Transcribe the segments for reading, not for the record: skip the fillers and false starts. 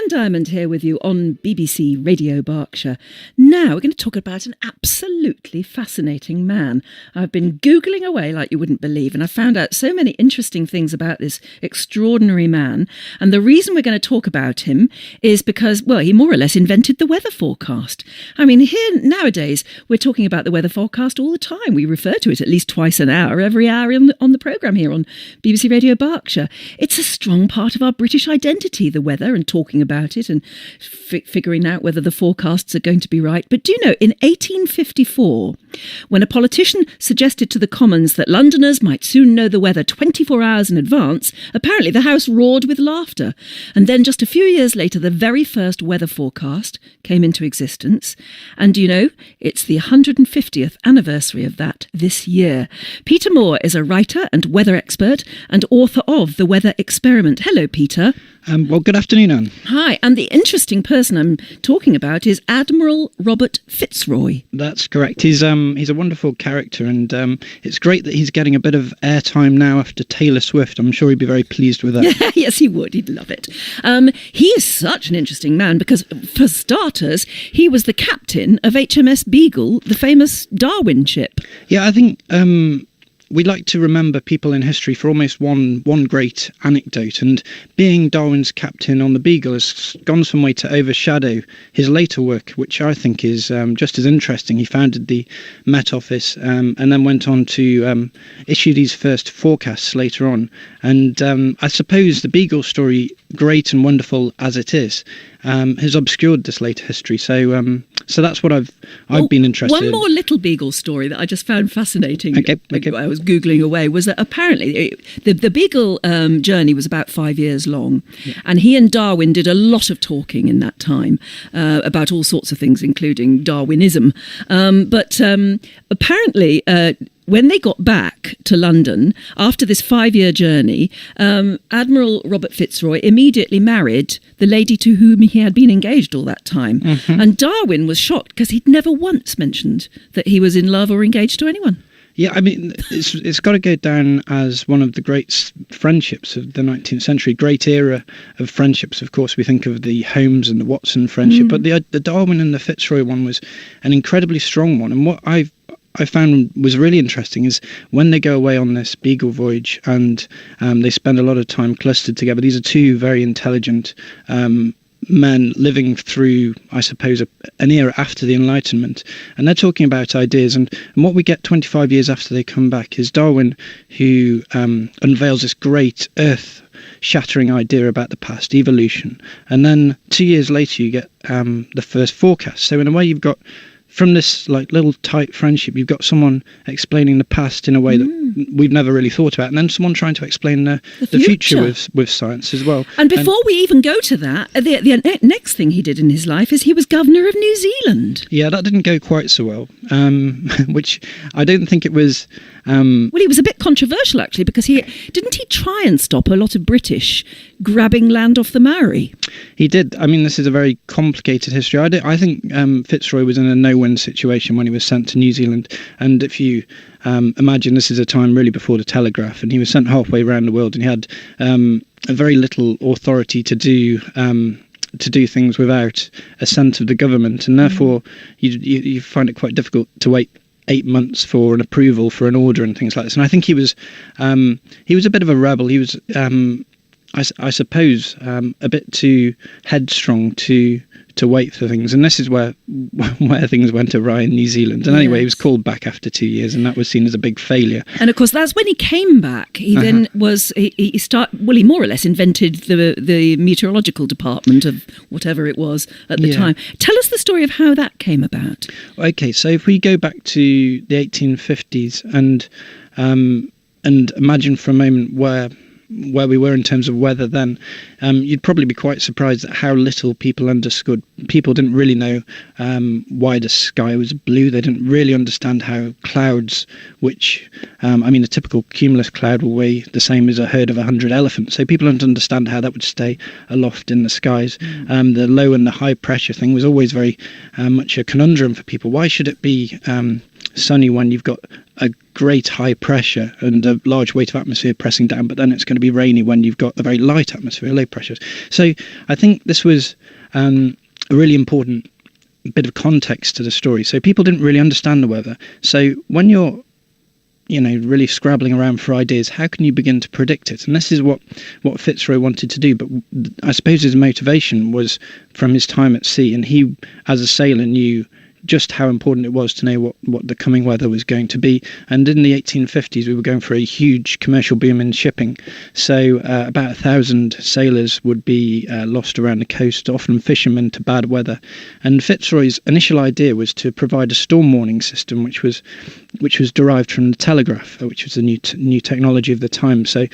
Diamond here with you on BBC Radio Berkshire. Now we're going to talk about an absolutely fascinating man. I've been Googling away like you wouldn't believe, and I found out so many interesting things about this extraordinary man. And the reason we're going to talk about him is because, well, he more or less invented the weather forecast. I mean, here nowadays, we're talking about the weather forecast all the time. We refer to it at least twice an hour, every hour on the programme here on BBC Radio Berkshire. It's a strong part of our British identity, the weather, and talking about it and figuring out whether the forecasts are going to be right. But do you know, in 1854, when a politician suggested to the Commons that Londoners might soon know the weather 24 hours in advance, apparently the House roared with laughter. And then just a few years later, the very first weather forecast came into existence. And do you know, it's the 150th anniversary of that this year. Peter Moore is a writer and weather expert and author of The Weather Experiment. Hello, Peter. Well, good afternoon, Anne. Hi, and the interesting person I'm talking about is Admiral Robert FitzRoy. That's correct. He's a wonderful character, and it's great that he's getting a bit of airtime now after Taylor Swift. I'm sure he'd be very pleased with that. Yes, he would. He'd love it. He is such an interesting man because, for starters, he was the captain of HMS Beagle, the famous Darwin ship. Yeah, I think we like to remember people in history for almost one great anecdote, and being Darwin's captain on the Beagle has gone some way to overshadow his later work, which I think is just as interesting. He founded the Met Office and then went on to issue these first forecasts later on. And I suppose the Beagle story, great and wonderful as it is, has obscured this later history. So that's what I've been interested in. One more little Beagle story that I just found fascinating. Okay. I was Googling away, was that apparently the Beagle journey was about 5 years long. Yeah. And he and Darwin did a lot of talking in that time about all sorts of things, including Darwinism. But apparently, when they got back to London after this 5-year journey, Admiral Robert FitzRoy immediately married the lady to whom he had been engaged all that time. Mm-hmm. And Darwin was shocked because he'd never once mentioned that he was in love or engaged to anyone. Yeah, I mean, it's got to go down as one of the great friendships of the 19th century, great era of friendships. Of course, we think of the Holmes and the Watson friendship, but the Darwin and the FitzRoy one was an incredibly strong one. And what I found was really interesting is when they go away on this Beagle voyage and they spend a lot of time clustered together. These are two very intelligent men living through, I suppose, an era after the Enlightenment, and they're talking about ideas. And what we get 25 years after they come back is Darwin, who unveils this great earth-shattering idea about the past, evolution. And then 2 years later, you get the first forecast. So in a way, you've got, from this like little tight friendship, you've got someone explaining the past in a way that we've never really thought about, and then someone trying to explain the future with science as well. And before we even go to that, the next thing he did in his life is he was governor of New Zealand. Yeah, that didn't go quite so well, which I don't think it was. Well, he was a bit controversial, actually, because he try and stop a lot of British grabbing land off the Maori? He did. I mean, this is a very complicated history. I think FitzRoy was in a no-win situation when he was sent to New Zealand. And if you imagine, this is a time really before the telegraph, and he was sent halfway around the world, and he had a very little authority to do things without assent of the government, and therefore you find it quite difficult to wait 8 months for an approval for an order and things like this. And I think he was a bit of a rebel. He was, I suppose, a bit too headstrong to wait for things. And this is where things went awry in New Zealand. And anyway, he was called back after 2 years, and that was seen as a big failure. And of course, that's when he came back. He then he more or less invented the meteorological department of whatever it was at the time. Tell us the story of how that came about. Okay, so if we go back to the 1850s and imagine for a moment where we were in terms of weather then, you'd probably be quite surprised at how little people understood. People didn't really know why the sky was blue. They didn't really understand how clouds, which, a typical cumulus cloud will weigh the same as a herd of 100 elephants. So people didn't understand how that would stay aloft in the skies. The low and the high pressure thing was always very much a conundrum for people. Why should it be sunny when you've got a great high pressure and a large weight of atmosphere pressing down, but then it's going to be rainy when you've got a very light atmosphere, low pressures. So I think this was a really important bit of context to the story. So people didn't really understand the weather. So when you're really scrabbling around for ideas, how can you begin to predict it? And this is what FitzRoy wanted to do. But I suppose his motivation was from his time at sea, and he, as a sailor, knew just how important it was to know what the coming weather was going to be. And in the 1850s, we were going for a huge commercial boom in shipping. So about 1,000 sailors would be lost around the coast, often fishermen, to bad weather. And FitzRoy's initial idea was to provide a storm warning system, which was derived from the telegraph, which was a new technology of the time. So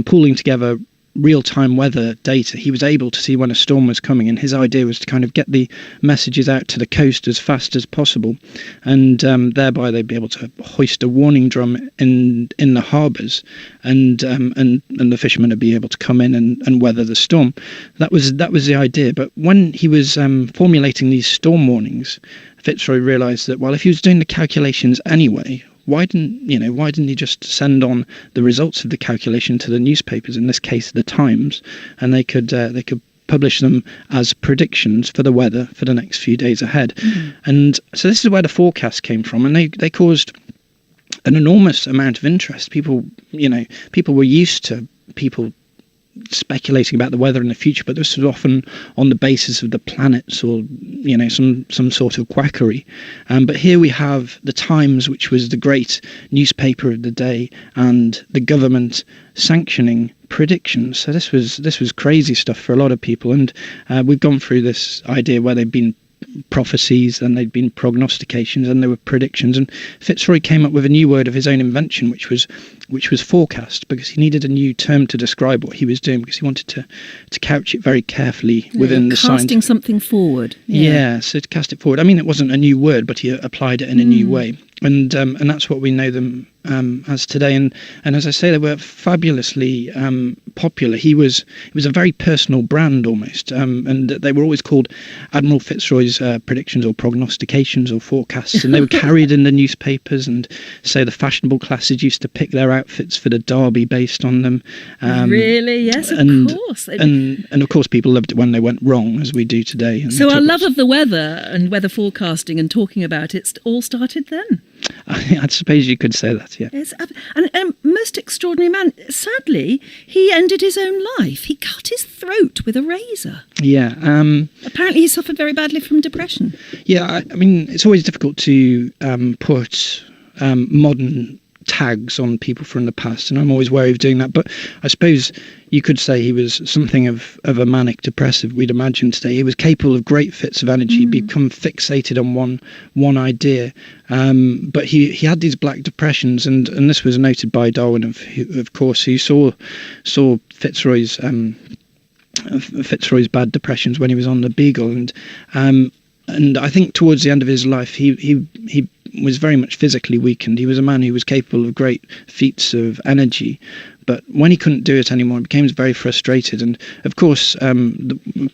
pooling together real-time weather data, he was able to see when a storm was coming, and his idea was to kind of get the messages out to the coast as fast as possible, and thereby they'd be able to hoist a warning drum in the harbours, and the fishermen would be able to come in and weather the storm. That was the idea. But when he was formulating these storm warnings, FitzRoy realised that, well, if he was doing the calculations anyway, why didn't he just send on the results of the calculation to the newspapers, in this case the Times, and they could publish them as predictions for the weather for the next few days ahead. And so this is where the forecast came from, and they caused an enormous amount of interest. People were used to people speculating about the weather in the future, but this was often on the basis of the planets or some sort of quackery. But here we have the Times, which was the great newspaper of the day, and the government sanctioning predictions. So this was crazy stuff for a lot of people, and we've gone through this idea where they've been prophecies, and they'd been prognostications, and there were predictions. And FitzRoy came up with a new word of his own invention, which was forecast, because he needed a new term to describe what he was doing, because he wanted to couch it very carefully within the science. Casting something forward. Yeah, so to cast it forward. I mean, it wasn't a new word, but he applied it in a new way. And that's what we know them as today. And as I say, they were fabulously popular. He was a very personal brand almost, and they were always called Admiral FitzRoy's predictions or prognostications or forecasts, and they were carried in the newspapers. And so the fashionable classes used to pick their outfits for the derby based on them. Really? Yes, of course. And of course, people loved it when they went wrong, as we do today. And so our love of the weather and weather forecasting and talking about it all started then. I suppose you could say that, yeah. Yes, and most extraordinary man. Sadly, he ended his own life. He cut his throat with a razor. Yeah. Apparently, he suffered very badly from depression. Yeah, I mean, it's always difficult to put modern tags on people from the past, and I'm always wary of doing that. But I suppose you could say he was something of a manic depressive, we'd imagine today. He was capable of great fits of energy, become fixated on one idea. But he had these black depressions, and this was noted by Darwin, of course, who saw FitzRoy's bad depressions when he was on the Beagle, and I think towards the end of his life, he was very much physically weakened. He was a man who was capable of great feats of energy, but when he couldn't do it anymore, he became very frustrated. And of course,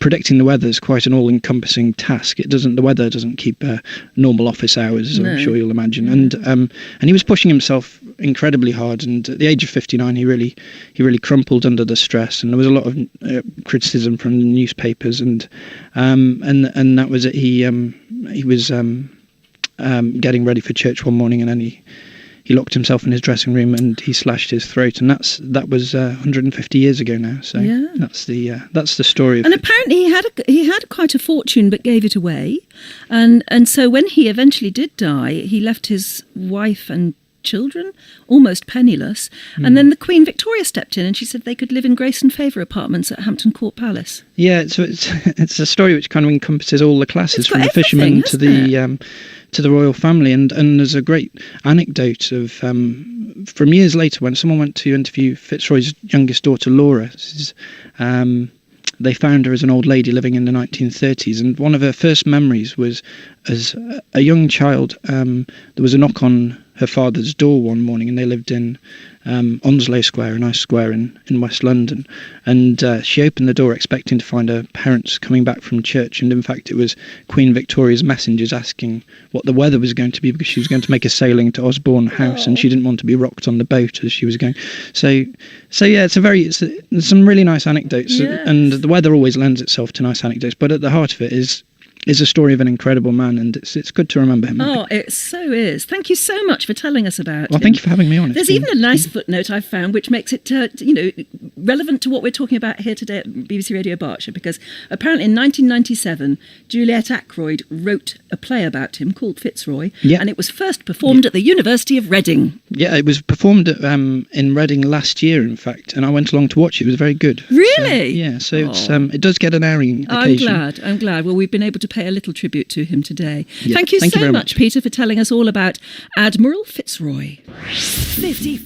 predicting the weather is quite an all-encompassing task. The weather doesn't keep normal office hours, no. I'm sure you'll imagine. And he was pushing himself incredibly hard. And at the age of 59, he really crumpled under the stress. And there was a lot of criticism from the newspapers. And that was it. He was getting ready for church one morning, and then he locked himself in his dressing room and he slashed his throat, and that was 150 years ago now. So yeah. That's the story. And apparently he had quite a fortune, but gave it away, and so when he eventually did die, he left his wife and children almost penniless, and then the Queen Victoria stepped in, and she said they could live in grace and favour apartments at Hampton Court Palace. Yeah, so it's a story which kind of encompasses all the classes, from the fishermen to the royal family, and there's a great anecdote of from years later when someone went to interview FitzRoy's youngest daughter Laura. They found her as an old lady living in the 1930s, and one of her first memories was as a young child. There was a knock on her father's door one morning, and they lived in Onslow Square, a nice square in West London. And she opened the door expecting to find her parents coming back from church, and in fact it was Queen Victoria's messengers asking what the weather was going to be, because she was going to make a sailing to Osborne House, and she didn't want to be rocked on the boat as she was going. So yeah, there's some really nice anecdotes, and the weather always lends itself to nice anecdotes, but at the heart of it is a story of an incredible man, and it's good to remember him. Oh, it so is. Thank you so much for telling us about him. Thank you for having me on. There's even a nice footnote I've found which makes it, relevant to what we're talking about here today at BBC Radio Berkshire, because apparently in 1997, Juliet Ackroyd wrote a play about him called FitzRoy, and it was first performed at the University of Reading. Yeah, it was performed in Reading last year, in fact, and I went along to watch it. It was very good. Really? So it does get an airing occasion. I'm glad. Well, we've been able to pay a little tribute to him today. Yeah. Thank you so very much, Peter, for telling us all about Admiral FitzRoy. 50